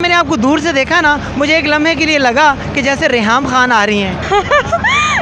मैंने आपको दूर से देखा ना, मुझे एक लम्हे के लिए लगा कि जैसे रेहाम खान आ रही हैं।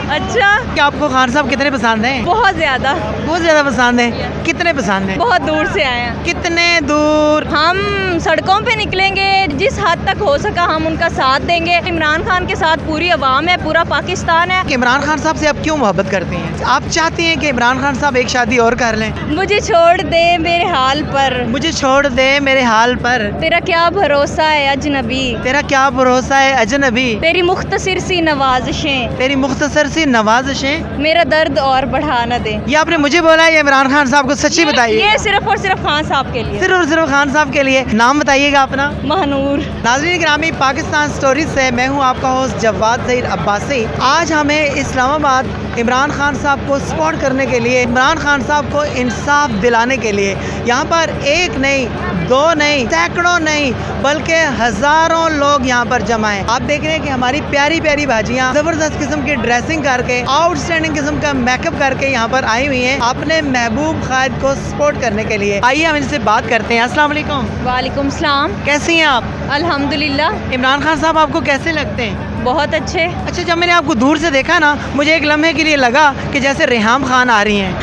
अच्छा, कि आपको खान साहब कितने पसंद हैं? बहुत ज़्यादा। बहुत ज़्यादा पसंद है। कितने पसंद हैं? बहुत दूर से आए हैं। कितने दूर? हम सड़कों पे निकलेंगे, जिस हद तक हो सका हम उनका साथ देंगे। इमरान खान के साथ पूरी अवाम है, पूरा पाकिस्तान है। कि इमरान खान साहब से आप क्यों मोहब्बत करती हैं? आप चाहती हैं कि इमरान खान साहब एक शादी और कर लें? मुझे छोड़ दे मेरे हाल पर, मुझे छोड़ दे मेरे हाल पर, तेरा क्या भरोसा है अजनबी, तेरा क्या भरोसा है अजनबी, तेरी मुख्तसर सी नवाजिशें, तेरी मुख्तसर सी नवाजिशें मेरा दर्द और बढ़ा न दे। ये आपने मुझे बोला है या इमरान खान साहब को? सच्ची बताइए। ये सिर्फ और सिर्फ खान साहब के लिए। सिर्फ और सिर्फ खान साहब के लिए। नाम बताइएगा अपना। महानूर। नाज़रीन ग्रामी, पाकिस्तान स्टोरीज से मैं हूं आपका होस्ट जवाद ज़हीर अब्बासी। आज हमें इस्लामाबाद इमरान खान साहब को सपोर्ट करने के लिए, इमरान खान साहब को इंसाफ दिलाने के लिए यहाँ पर एक नहीं, दो नहीं, सैकड़ों नहीं, बल्कि हज़ारों लोग यहाँ पर जमा हैं। आप देख रहे हैं कि हमारी प्यारी प्यारी भाजियाँ ज़बरदस्त किस्म की ड्रेसिंग करके, आउटस्टैंडिंग किस्म का मेकअप करके यहाँ पर आई हुई हैं अपने महबूब खालिद को सपोर्ट करने के लिए। आइए हम इनसे बात करते हैं। अस्सलाम वालेकुम। वालेकुम सलाम। कैसी हैं आप? अल्हम्दुलिल्लाह। इमरान खान साहब आपको कैसे लगते हैं? बहुत अच्छे। अच्छा, जब मैंने आपको दूर से देखा ना, मुझे एक लम्हे के लिए लगा कि जैसे रेहाम खान आ रही हैं।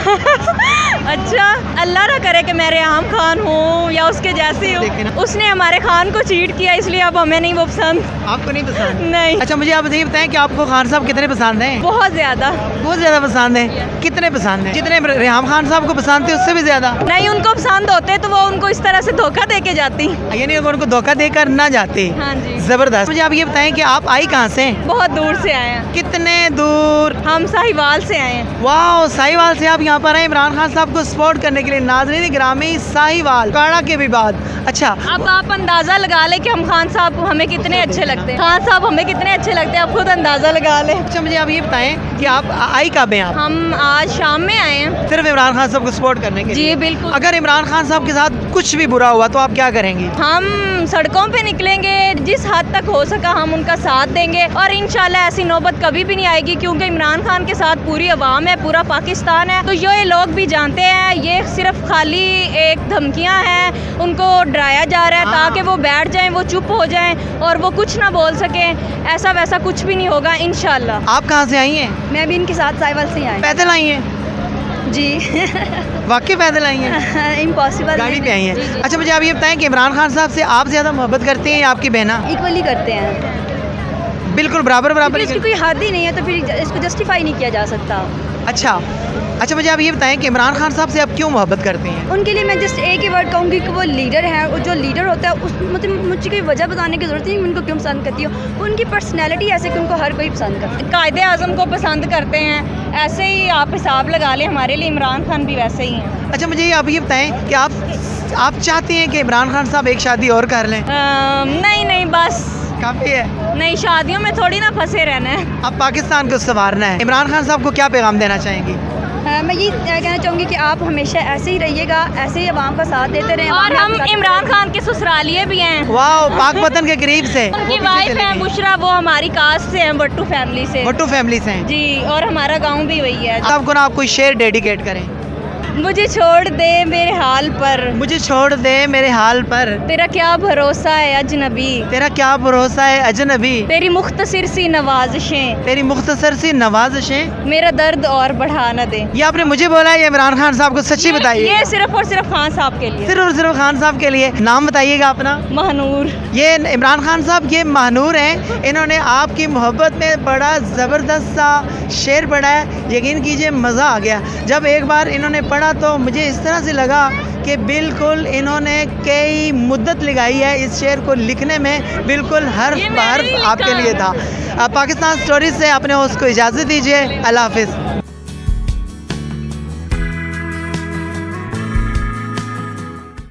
अच्छा, अल्लाह ना करे कि मैं रेहाम खान हूँ या उसके जैसी देखिए हूँ। ना। उसने हमारे खान को चीट किया, इसलिए अब हमें नहीं वो पसंद। आपको नहीं पसंद? नहीं। अच्छा, मुझे आप ये बताएं कि आपको खान साहब कितने पसंद हैं? बहुत ज़्यादा। बहुत ज़्यादा पसंद है। कितने पसंद हैं? जितने रेहाम खान साहब को पसंद थे उससे भी ज़्यादा? नहीं, उनको पसंद होते तो वो उनको इस तरह से धोखा दे के जाती। यानी वो उनको धोखा देकर ना जाते। हाँ जी। ज़बरदस्त। मुझे आप ये बताएं कि आप आई कहाँ से हैं? बहुत दूर से आए हैं। कितने दूर? हम साहिवाल से आए हैं। वाह, साहिवाल से आप यहाँ पर आए इमरान खान साहब को सपोर्ट करने के लिए। नाज़रीन ग्रामी, साहिवाल काड़ा के भी बाद। अच्छा, अब आप अंदाज़ा लगा ले कि हम खान साहब हमें कितने अच्छे लगते हैं। खान साहब हमें कितने अच्छे लगते हैं, आप खुद अंदाज़ा लगा ले। अच्छा, मुझे आप ये बताएं कि आप आई कब हैं? आप हम आज शाम में आए हैं। सिर्फ इमरान खान साहब को सपोर्ट करने के लिए? जी बिल्कुल। अगर इमरान खान साहब के साथ कुछ भी बुरा हुआ तो आप क्या करेंगी? हम सड़कों पे निकलेंगे, जिस हद तक हो सका हम उनका साथ देंगे और इंशाल्लाह ऐसी नौबत कभी भी नहीं आएगी, क्योंकि इमरान खान के साथ पूरी अवाम है, पूरा पाकिस्तान है। तो ये लोग भी जानते हैं ये सिर्फ खाली एक धमकियां हैं, उनको डराया जा रहा है ताकि वो बैठ जाएं, वो चुप हो जाएं और वो कुछ ना बोल सकें। ऐसा वैसा कुछ भी नहीं होगा इंशाल्लाह। आप कहाँ से आई हैं? मैं भी इनके साथ साहिवाल से आई। पैदल आई हैं? जी। वाकई पैदल आई हैं? इम्पॉसिबल। गाड़ी पे आई हैं? अच्छा, मुझे आप ये बताएं कि इमरान खान साहब से आप ज़्यादा मोहब्बत करते हैं या आपकी बहना? इक्वली करते हैं। बिल्कुल बराबर बराबर ही इसकी करते कोई हद ही नहीं है, तो फिर इसको जस्टिफाई नहीं किया जा सकता। हैं। अच्छा अच्छा, मुझे आप ये बताएं कि इमरान खान साहब से आप क्यों मोहब्बत करते हैं? उनके लिए मैं जस्ट एक ही वर्ड कहूँगी कि वो लीडर है, और जो लीडर होता है उस मतलब मुझे कोई वजह बताने की ज़रूरत नहीं मैं उनको क्यों पसंद करती हूँ। उनकी पर्सनैलिटी ऐसे कि उनको हर कोई पसंद करता है। कायदे आज़म को पसंद करते हैं, ऐसे ही आप हिसाब लगा लें, हमारे लिए इमरान खान भी वैसे ही हैं। अच्छा, मुझे आप ये बताएं कि आप चाहती हैं कि इमरान खान साहब एक शादी और कर लें? नहीं नहीं, बस काफ़ी है। नहीं, शादियों में थोड़ी ना फंसे रहना है। आप पाकिस्तान को संवारना है। इमरान खान साहब को क्या पैगाम देना चाहेंगी? मैं ये कहना चाहूँगी कि आप हमेशा ऐसे ही रहिएगा, ऐसे ही अवाम का साथ देते रहें। और हम इमरान खान के ससुरालिए भी हैं। वाह, पाकपतन के करीब से। उनकी वाइफ है बुशरा, वो हमारी कास्ट से हैं, भट्टू फैमिली से। भट्टू फैमिली से हैं जी, और हमारा गांव भी वही है। आपको ना आप कोई शेर डेडिकेट करें। मुझे छोड़ दे मेरे हाल पर, मुझे छोड़ दे मेरे हाल पर, तेरा क्या भरोसा है अजनबी, तेरा क्या भरोसा है अजनबी, तेरी मुख्तसर सी नवाजिशें, तेरी मुख्तसर सी नवाजिशें मेरा दर्द और बढ़ा न दे। ये आपने मुझे बोला है या इमरान खान साहब को? सच्ची बताइए। ये सिर्फ और सिर्फ खान साहब के लिए। सिर्फ और सिर्फ खान साहब के लिए। नाम बताइएगा अपना। महानूर। ये इमरान खान साहब ये महानूर हैं। इन्होंने आपकी मोहब्बत में बड़ा ज़बरदस्त सा शेर पढ़ा है। यकीन कीजिए मज़ा आ गया। जब एक बार इन्होंने पढ़ा तो मुझे इस तरह से लगा कि बिल्कुल इन्होंने कई मुद्दत लगाई है इस शेर को लिखने में। बिल्कुल हर्फ बहर्फ आपके लिए था। पाकिस्तान स्टोरीज से अपने होस्ट को इजाज़त दीजिए। अल्लाह हाफिज़।